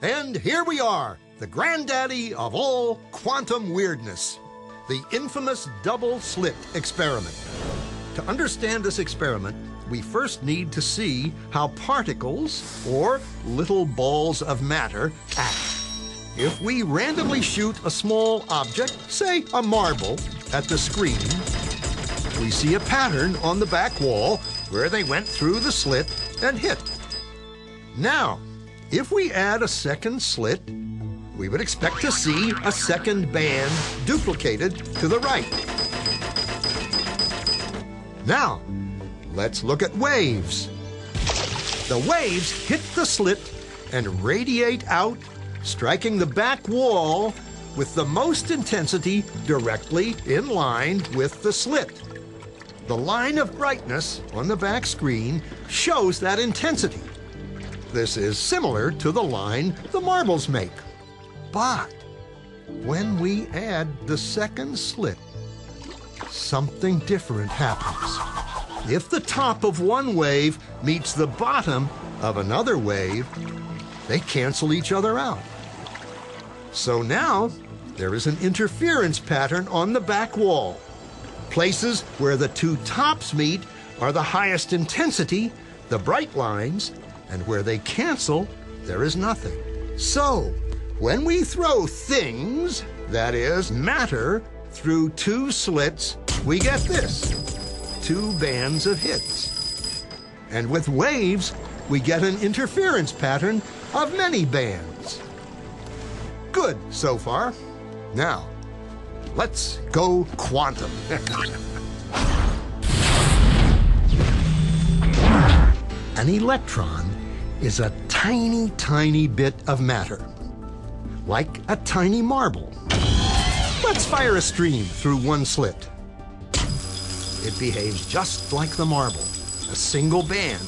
And here we are, the granddaddy of all quantum weirdness, the infamous double-slit experiment. To understand this experiment, we first need to see how particles, or little balls of matter, act. If we randomly shoot a small object, say a marble, at the screen, we see a pattern on the back wall where they went through the slit and hit. Now, if we add a second slit, we would expect to see a second band duplicated to the right. Now, let's look at waves. The waves hit the slit and radiate out, striking the back wall with the most intensity directly in line with the slit. The line of brightness on the back screen shows that intensity. This is similar to the line the marbles make. But when we add the second slit, something different happens. If the top of one wave meets the bottom of another wave, they cancel each other out. So now there is an interference pattern on the back wall. Places where the two tops meet are the highest intensity, the bright lines, and where they cancel, there is nothing. So, when we throw things, that is, matter, through two slits, we get this, two bands of hits. And with waves, we get an interference pattern of many bands. Good so far. Now, let's go quantum. An electron is a tiny, tiny bit of matter, like a tiny marble. Let's fire a stream through one slit. It behaves just like the marble, a single band.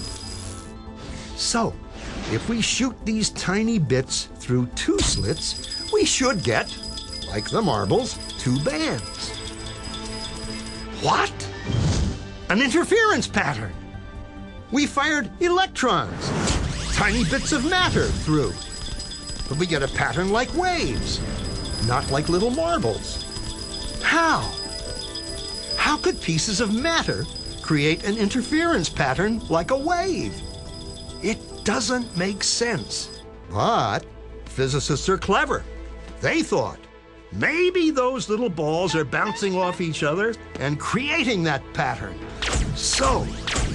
So, if we shoot these tiny bits through two slits, we should get, like the marbles, two bands. What? An interference pattern. We fired electrons, tiny bits of matter through. But we get a pattern like waves, not like little marbles. How? How could pieces of matter create an interference pattern like a wave? It doesn't make sense. But physicists are clever. They thought, maybe those little balls are bouncing off each other and creating that pattern. So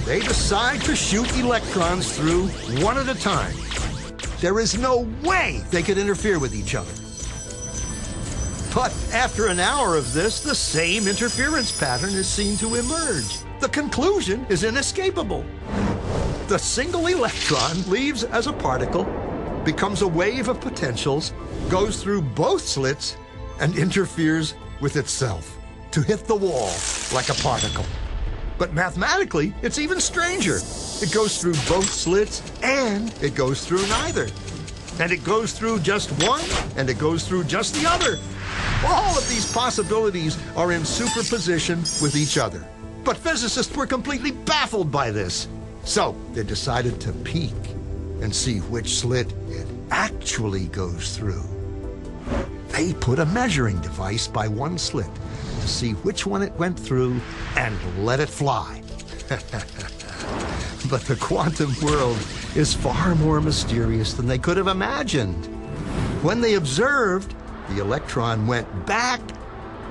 they decide to shoot electrons through one at a time. There is no way they could interfere with each other. But after an hour of this, the same interference pattern is seen to emerge. The conclusion is inescapable. The single electron leaves as a particle, becomes a wave of potentials, goes through both slits, and interferes with itself to hit the wall like a particle. But mathematically, it's even stranger. It goes through both slits, and it goes through neither. And it goes through just one, and it goes through just the other. All of these possibilities are in superposition with each other. But physicists were completely baffled by this. So they decided to peek and see which slit it actually goes through. They put a measuring device by one slit to see which one it went through and let it fly. But the quantum world is far more mysterious than they could have imagined. When they observed, the electron went back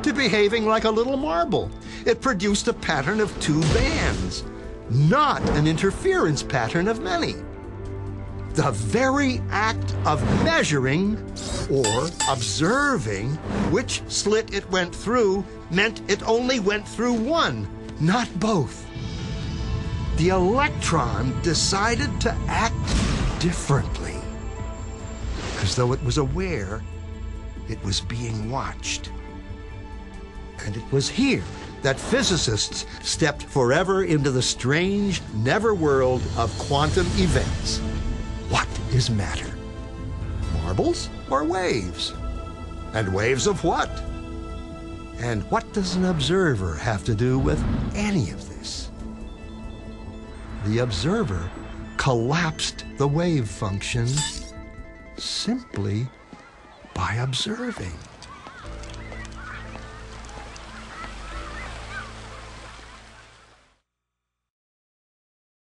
to behaving like a little marble. It produced a pattern of two bands, not an interference pattern of many. The very act of measuring or observing which slit it went through meant it only went through one, not both. The electron decided to act differently, as though it was aware it was being watched. And it was here that physicists stepped forever into the strange netherworld of quantum events. What is matter? Marbles or waves? And waves of what? And what does an observer have to do with any of this? The observer collapsed the wave function simply by observing.